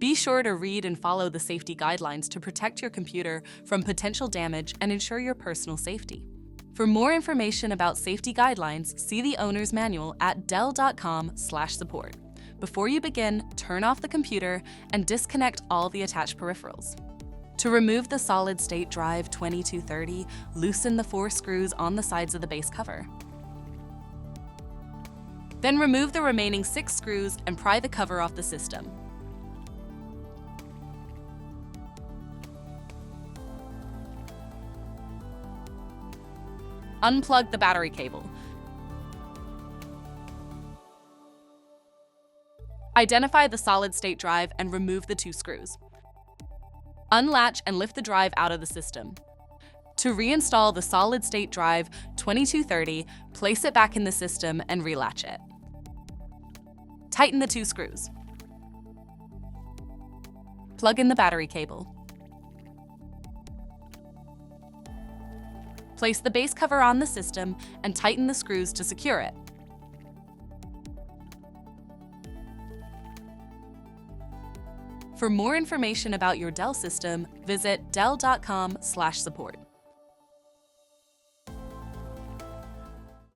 Be sure to read and follow the safety guidelines to protect your computer from potential damage and ensure your personal safety. For more information about safety guidelines, see the owner's manual at dell.com/support. Before you begin, turn off the computer and disconnect all the attached peripherals. To remove the solid-state drive 2230, loosen the 4 screws on the sides of the base cover. Then remove the remaining 6 screws and pry the cover off the system. Unplug the battery cable. Identify the solid-state drive and remove the 2 screws. Unlatch and lift the drive out of the system. To reinstall the solid-state drive 2230, place it back in the system and relatch it. Tighten the 2 screws. Plug in the battery cable. Place the base cover on the system and tighten the screws to secure it. For more information about your Dell system, visit dell.com/support.